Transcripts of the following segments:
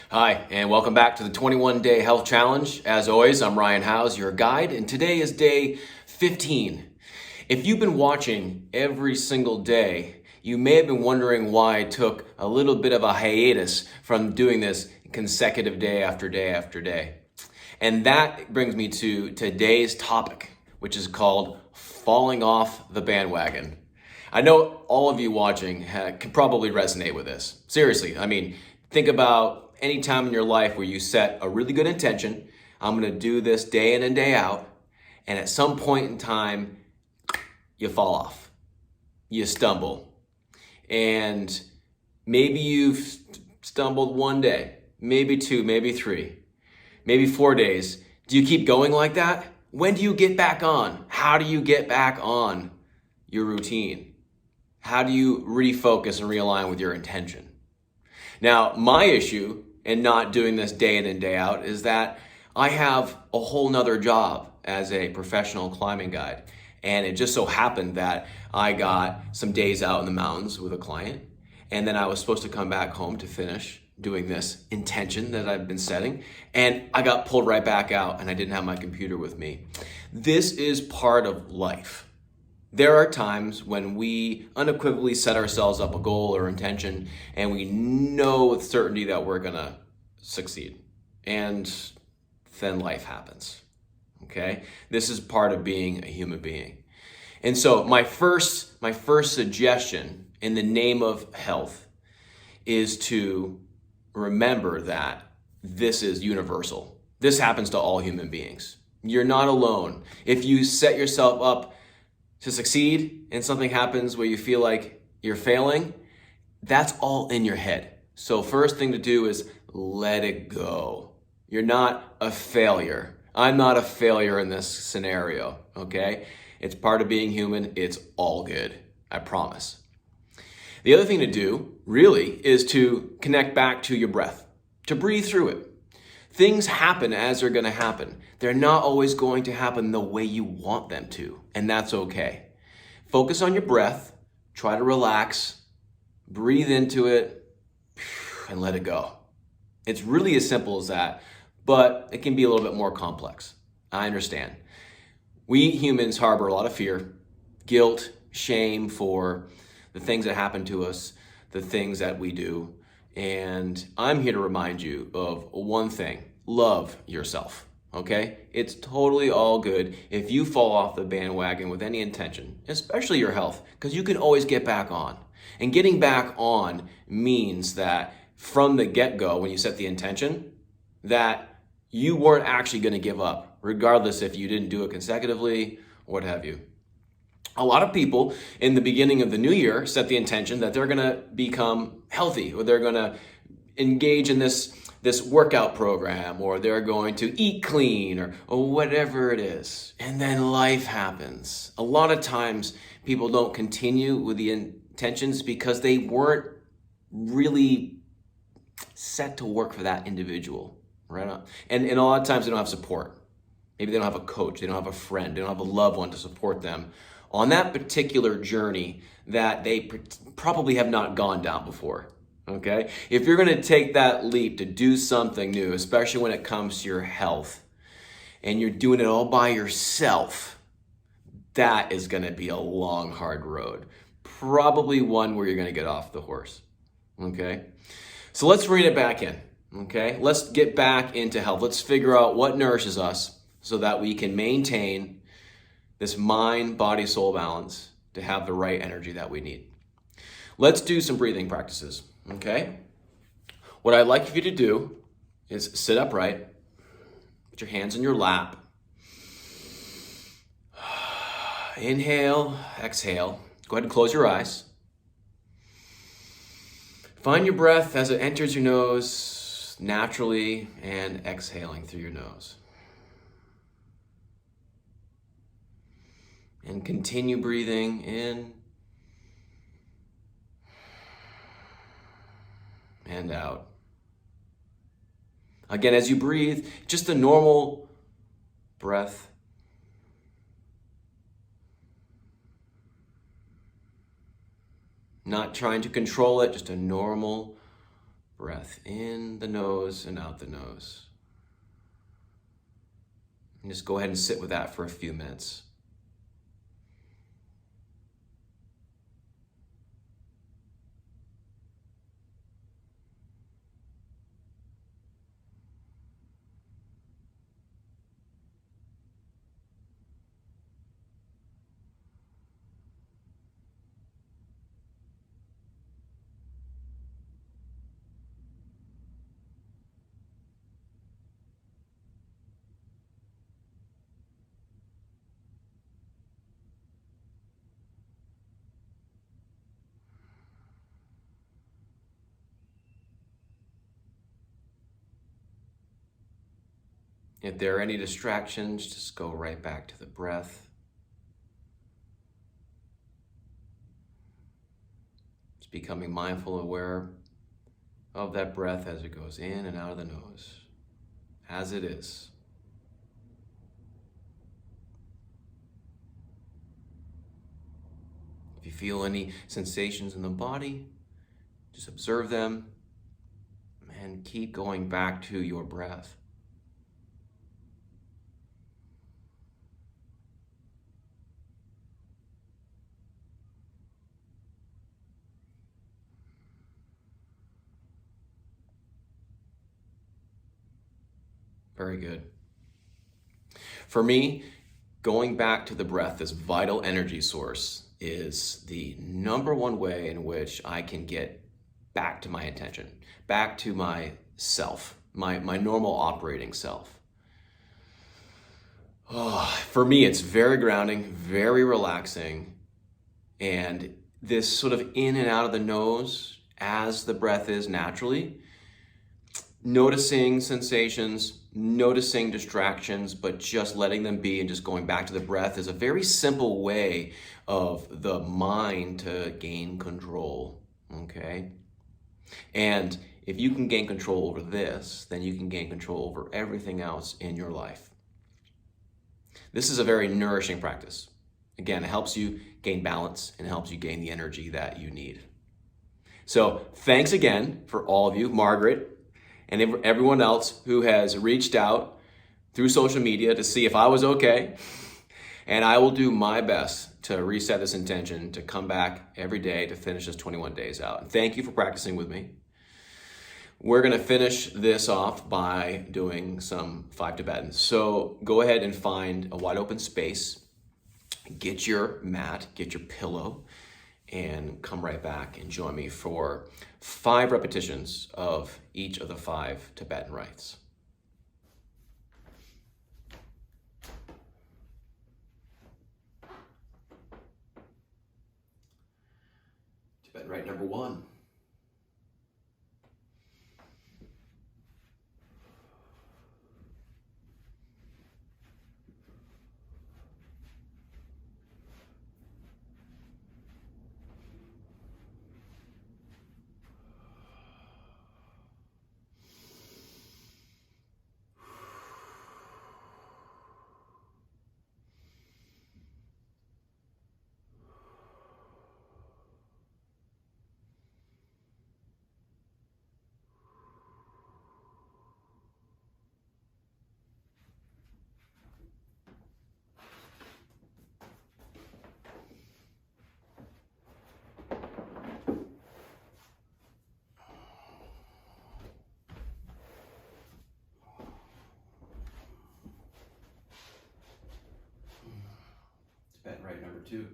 Hi, and welcome back to the 21-Day Health Challenge. As always, I'm Ryan Howes, your guide, and today is day 15. If you've been watching every single day, you may have been wondering why I took a little bit of a hiatus from doing this consecutive day after day after day. And that brings me to today's topic, which is called falling off the bandwagon. I know all of you watching can probably resonate with this. Seriously, think about any time in your life where you set a really good intention. I'm going to do this day in and day out. And at some point in time, you fall off. You stumble. And maybe you've stumbled one day, maybe two, maybe three, maybe 4 days. Do you keep going like that? When do you get back on? How do you get back on your routine? How do you refocus and realign with your intention? Now, my issue in not doing this day in and day out is that I have a whole nother job as a professional climbing guide. And it just so happened that I got some days out in the mountains with a client. And then I was supposed to come back home to finish doing this intention that I've been setting. And I got pulled right back out and I didn't have my computer with me. This is part of life. There are times when we unequivocally set ourselves up a goal or intention and we know with certainty that we're gonna succeed. And then life happens, okay? This is part of being a human being. And so my first suggestion in the name of health is to remember that this is universal. This happens to all human beings. You're not alone. If you set yourself up to succeed and something happens where you feel like you're failing, that's all in your head. So first thing to do is let it go. You're not a failure. I'm not a failure in this scenario, okay? It's part of being human. It's all good. I promise. The other thing to do, really, is to connect back to your breath, to breathe through it. Things happen as they're going to happen. They're not always going to happen the way you want them to, and that's okay. Focus on your breath, try to relax, breathe into it, and let it go. It's really as simple as that, but it can be a little bit more complex. I understand. We humans harbor a lot of fear, guilt, shame for the things that happen to us, the things that we do. And I'm here to remind you of one thing: love yourself, okay? It's totally all good if you fall off the bandwagon with any intention, especially your health, because you can always get back on. And getting back on means that from the get-go, when you set the intention, that you weren't actually going to give up, regardless if you didn't do it consecutively or what have you. A lot of people in the beginning of the new year set the intention that they're going to become healthy, or they're going to engage in this workout program, or they're going to eat clean, or whatever it is. And then life happens. A lot of times people don't continue with the intentions because they weren't really set to work for that individual, right? And a lot of times they don't have support. Maybe they don't have a coach, they don't have a friend, they don't have a loved one to support them on that particular journey that they probably have not gone down before, okay? If you're gonna take that leap to do something new, especially when it comes to your health, and you're doing it all by yourself, that is gonna be a long, hard road. Probably one where you're gonna get off the horse, okay? So let's rein it back in, okay? Let's get back into health. Let's figure out what nourishes us so that we can maintain this mind, body, soul balance to have the right energy that we need. Let's do some breathing practices, okay? What I'd like for you to do is sit upright, put your hands in your lap. Inhale, exhale. Go ahead and close your eyes. Find your breath as it enters your nose naturally and exhaling through your nose. And continue breathing in and out. Again, as you breathe, just a normal breath. Not trying to control it, just a normal breath in the nose and out the nose. And just go ahead and sit with that for a few minutes. If there are any distractions, just go right back to the breath. Just becoming mindful, aware of that breath as it goes in and out of the nose, as it is. If you feel any sensations in the body, just observe them and keep going back to your breath. Very good. For me, going back to the breath, this vital energy source, is the number one way in which I can get back to my intention, back to my self, my normal operating self. Oh, for me, it's very grounding, very relaxing, and this sort of in and out of the nose as the breath is naturally, noticing sensations, noticing distractions, but just letting them be and just going back to the breath is a very simple way of the mind to gain control, okay? And if you can gain control over this, then you can gain control over everything else in your life. This is a very nourishing practice. Again, it helps you gain balance and helps you gain the energy that you need. So thanks again for all of you, Margaret, and everyone else who has reached out through social media to see if I was okay. And I will do my best to reset this intention to come back every day to finish this 21 days out. And thank you for practicing with me. We're gonna finish this off by doing some 5 Tibetans. So go ahead and find a wide open space, get your mat, get your pillow, and come right back and join me for 5 repetitions of each of the 5 Tibetan rites. Tibetan rite number 1. Tibetan rite number 2.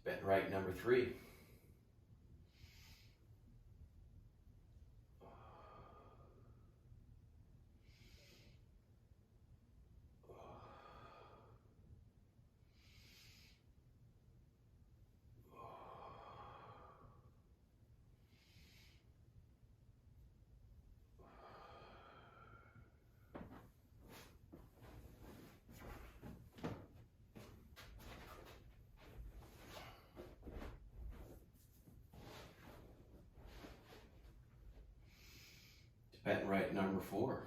Tibetan rite number 3. bet right number 4.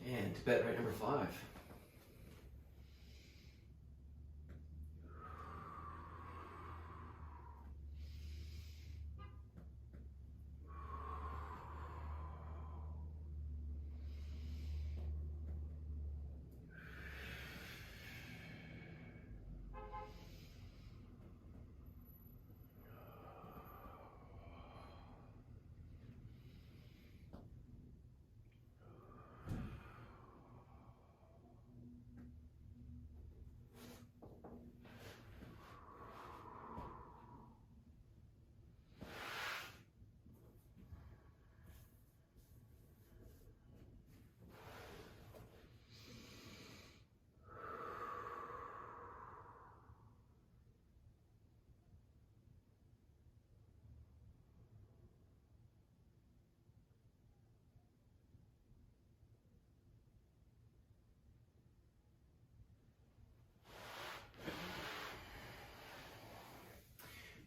And bet right number 5.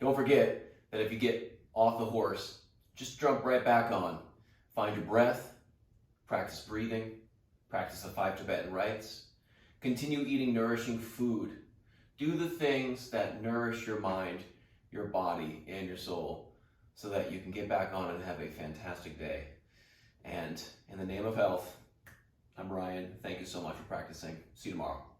Don't forget that if you get off the horse, just jump right back on. Find your breath, practice breathing, practice the 5 Tibetan rites. Continue eating nourishing food. Do the things that nourish your mind, your body, and your soul so that you can get back on and have a fantastic day. And in the name of health, I'm Ryan. Thank you so much for practicing. See you tomorrow.